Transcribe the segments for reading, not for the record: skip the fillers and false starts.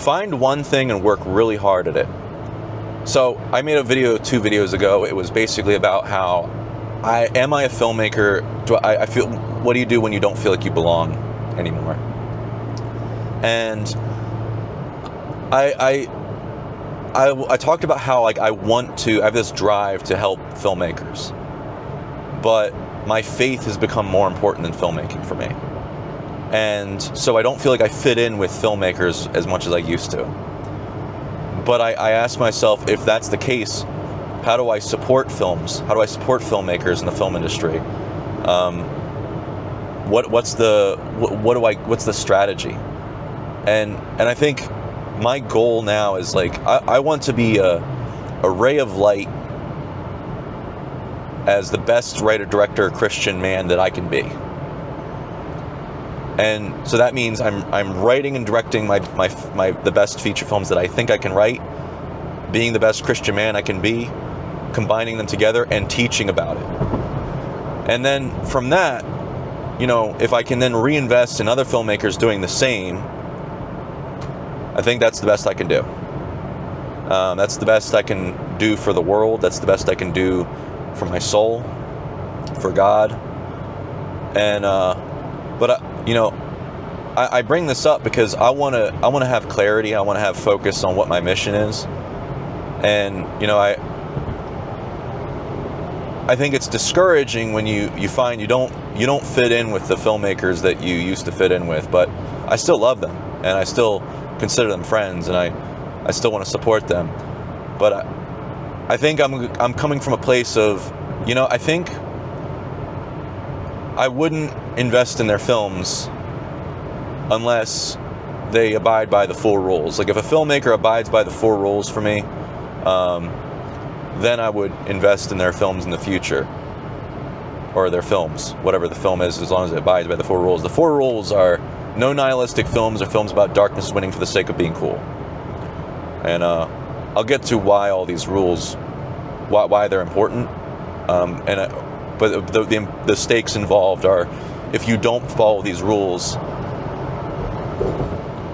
find one thing and work really hard at it. So I made a video 2 videos ago. It was basically about how am I a filmmaker? I feel, what do you do when you don't feel like you belong anymore? And I talked about how like I have this drive to help filmmakers, but my faith has become more important than filmmaking for me. And so I don't feel like I fit in with filmmakers as much as I used to. But I asked myself, if that's the case, how do I support films? How do I support filmmakers in the film industry? What's the strategy? And I think my goal now is like I want to be a ray of light as the best writer, director, Christian man that I can be. And so that means I'm writing and directing the best feature films that I think I can write, being the best Christian man I can be, combining them together and teaching about it. And then from that, if I can then reinvest in other filmmakers doing the same, I think that's the best I can do. That's the best I can do for the world. That's the best I can do for my soul, for God. And I bring this up because I want to have clarity. I want to have focus on what my mission is. And I think it's discouraging when you find you don't fit in with the filmmakers that you used to fit in with. But I still love them, and I still consider them friends, and I still want to support them. But I think I'm coming from a place of, I think I wouldn't invest in their films unless they abide by the 4 rules. Like if a filmmaker abides by the 4 rules for me, then I would invest in their films in the future, or their films, whatever the film is, as long as it abides by the 4 rules. The 4 rules are: no nihilistic films or films about darkness winning for the sake of being cool. And I'll get to why all these rules, why they're important. But the stakes involved are, if you don't follow these rules,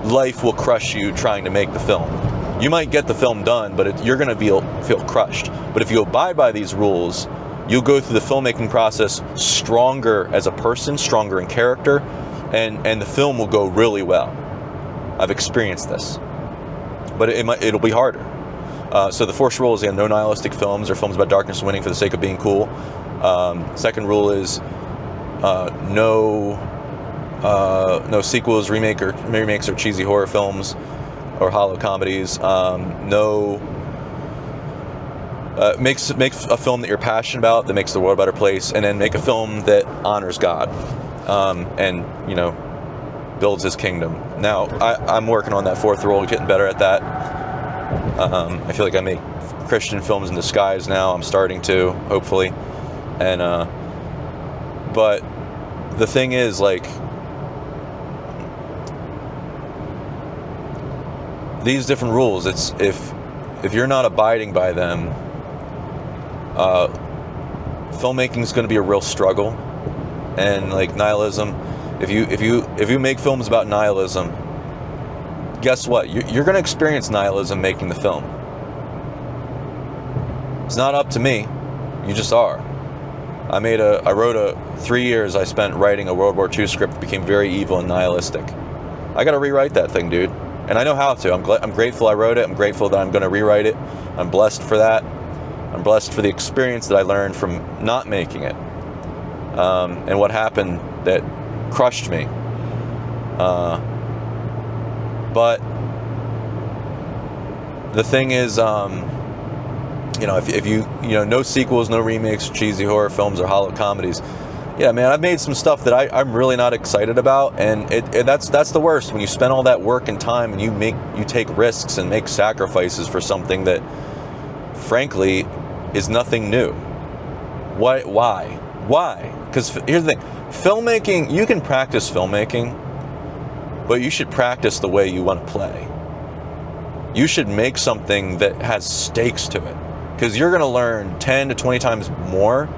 life will crush you trying to make the film. You might get the film done, but you're going to feel crushed. But if you abide by these rules, you'll go through the filmmaking process stronger as a person, stronger in character, and the film will go really well. I've experienced this, but it'll be harder. So the first rule is, no nihilistic films or films about darkness winning for the sake of being cool. Second rule is no sequels, remakes, or cheesy horror films or hollow comedies. Make a film that you're passionate about, that makes the world a better place, and then make a film that honors God, and builds His kingdom. Now I'm working on that 4th rule, getting better at that. I feel like I make Christian films in disguise now. I'm starting to, hopefully. And but the thing is, like, these different rules, it's if you're not abiding by them, filmmaking is going to be a real struggle. And like nihilism, if you make films about nihilism, guess what? You're going to experience nihilism making the film. It's not up to me. You just are. I wrote 3 years I spent writing a World War II script that became very evil and nihilistic. I got to rewrite that thing, dude. And I know how to. I'm grateful I wrote it. I'm grateful that I'm going to rewrite it. I'm blessed for that. I'm blessed for the experience that I learned from not making it. And what happened that crushed me. But the thing is, if you no sequels, no remakes, cheesy horror films, or hollow comedies. Yeah, man, I've made some stuff that I'm really not excited about, and that's the worst, when you spend all that work and time and you take risks and make sacrifices for something that, frankly, is nothing new. Why? Because here's the thing, filmmaking, you can practice filmmaking, but you should practice the way you want to play. You should make something that has stakes to it, because you're going to learn 10 to 20 times more.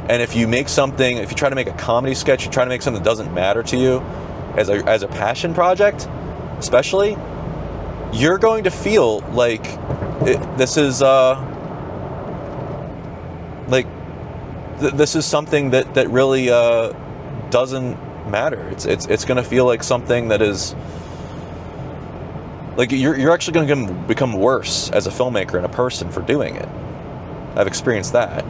And if you try to make a comedy sketch, you try to make something that doesn't matter to you as a passion project, especially, you're going to feel like this is this is something that really doesn't matter. It's going to feel like something that is like you're actually going to become worse as a filmmaker and a person for doing it. I've experienced that.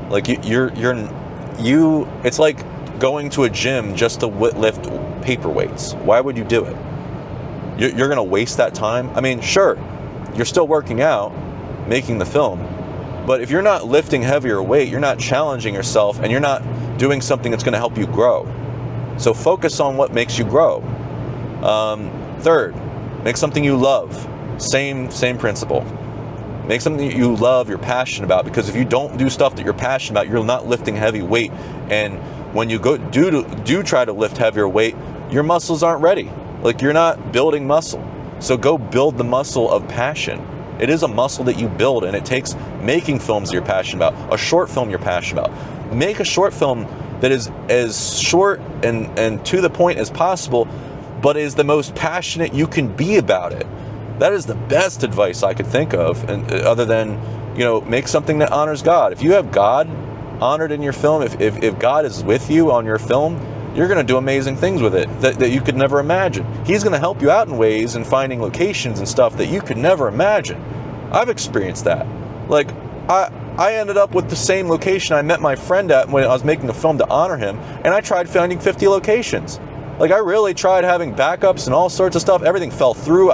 Like it's like going to a gym just to lift paperweights. Why would you do it? You're going to waste that time. I mean, sure, you're still working out, making the film, but if you're not lifting heavier weight, you're not challenging yourself, and you're not doing something that's going to help you grow. So focus on what makes you grow. Third, make something you love. Same principle. Make something that you love, you're passionate about, because if you don't do stuff that you're passionate about, you're not lifting heavy weight. And when you do try to lift heavier weight, your muscles aren't ready. Like, you're not building muscle. So go build the muscle of passion. It is a muscle that you build, and it takes making films you're passionate about, a short film you're passionate about. Make a short film that is as short and to the point as possible, but is the most passionate you can be about it. That is the best advice I could think of, and other than, make something that honors God. If you have God honored in your film, if God is with you on your film, you're going to do amazing things with it that you could never imagine. He's going to help you out in ways and finding locations and stuff that you could never imagine. I've experienced that. Like, I ended up with the same location I met my friend at when I was making a film to honor him, and I tried finding 50 locations. Like, I really tried having backups and all sorts of stuff. Everything fell through.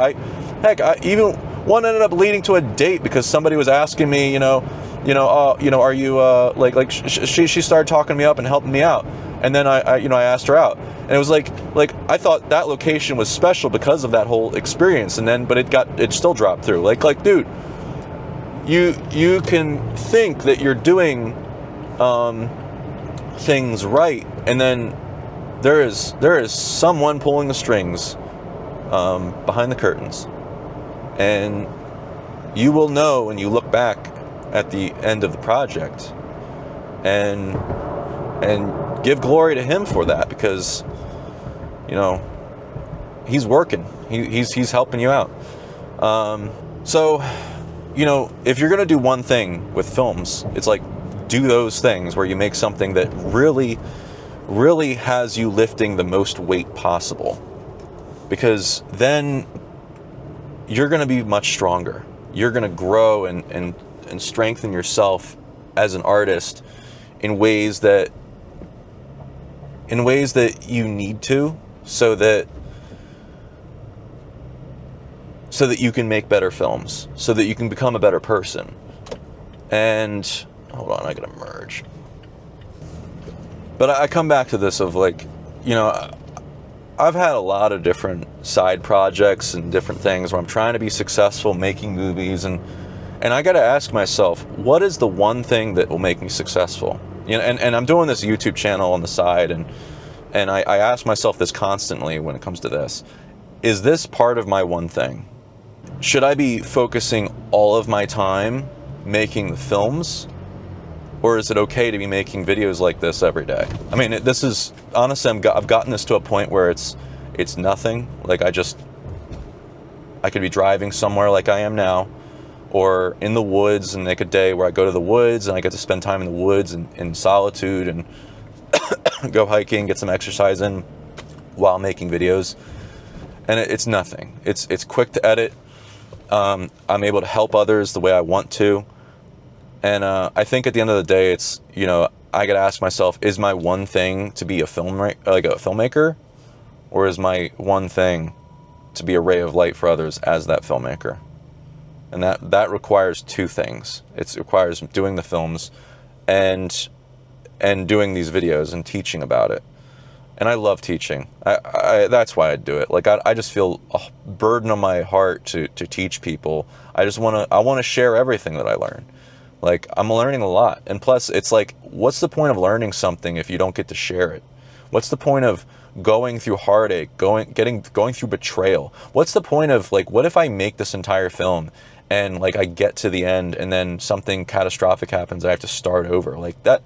Even one ended up leading to a date because somebody was asking me, are you she started talking me up and helping me out. And then I asked her out, and it was like I thought that location was special because of that whole experience, but it still dropped through. Like dude, you can think that you're doing things right, and then there is someone pulling the strings behind the curtains, and you will know when you look back at the end of the project, and give glory to him for that, because he's working, he's helping you out. So if you're gonna do one thing with films, it's like, do those things where you make something that really has you lifting the most weight possible, because then you're gonna be much stronger. You're gonna grow and strengthen yourself as an artist in ways that you need to, so that you can make better films, so that you can become a better person. And hold on, I gotta merge. But I come back to this of like, I've had a lot of different side projects and different things where I'm trying to be successful making movies, and I gotta ask myself, what is the one thing that will make me successful? And I'm doing this YouTube channel on the side, and I ask myself this constantly when it comes to this. Is this part of my one thing? Should I be focusing all of my time making the films? Or is it okay to be making videos like this every day? I mean, this is, honestly, I've gotten this to a point where it's nothing. Like, I could be driving somewhere like I am now, or in the woods, and make a day where I go to the woods and I get to spend time in the woods and in solitude, and go hiking, get some exercise in while making videos. And it's nothing. It's quick to edit. I'm able to help others the way I want to. And I think at the end of the day, it's, I gotta ask myself, is my one thing to be a filmmaker? Or is my one thing to be a ray of light for others as that filmmaker? And that requires two things. It requires doing the films and doing these videos and teaching about it. And I love teaching. That's why I do it. Like, I just feel a burden on my heart to teach people. I want to share everything that I learn. Like, I'm learning a lot. And plus, it's like, what's the point of learning something if you don't get to share it? What's the point of going through heartache, going through betrayal? What's the point of, like, what if I make this entire film and, like, I get to the end and then something catastrophic happens and I have to start over? Like, that,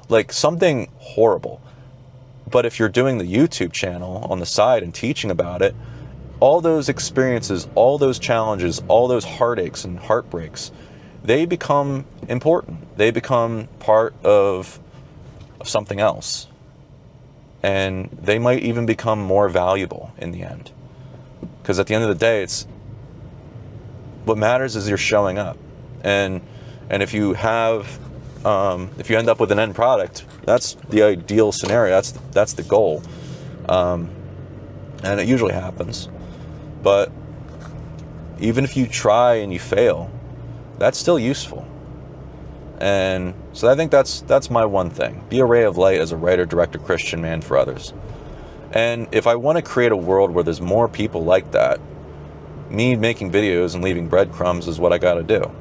like, something horrible. But if you're doing the YouTube channel on the side and teaching about it, all those experiences, all those challenges, all those heartaches and heartbreaks, they become important. They become part of something else. And they might even become more valuable in the end. Because at the end of the day, it's what matters is you're showing up. And if you end up with an end product, that's the ideal scenario. That's the goal. And it usually happens. But even if you try and you fail, that's still useful. And so I think that's my one thing. Be a ray of light as a writer, director, Christian man for others. And if I want to create a world where there's more people like that, me making videos and leaving breadcrumbs is what I got to do.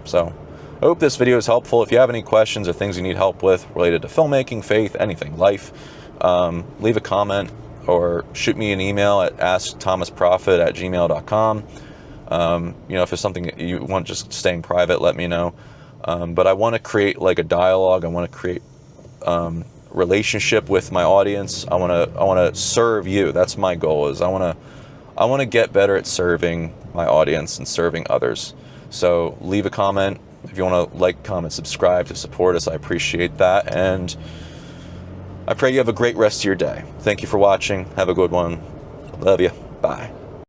So I hope this video is helpful. If you have any questions or things you need help with related to filmmaking, faith, anything, life, leave a comment or shoot me an email at askthomasprophet@gmail.com. If there's something you want just staying private, let me know. But I want to create like a dialogue. I want to create relationship with my audience. I want to serve you. That's my goal. Is I want to get better at serving my audience and serving others. So leave a comment if you want to like, comment, subscribe to support us. I appreciate that, and I pray you have a great rest of your day. Thank you for watching. Have a good one. Love you. Bye.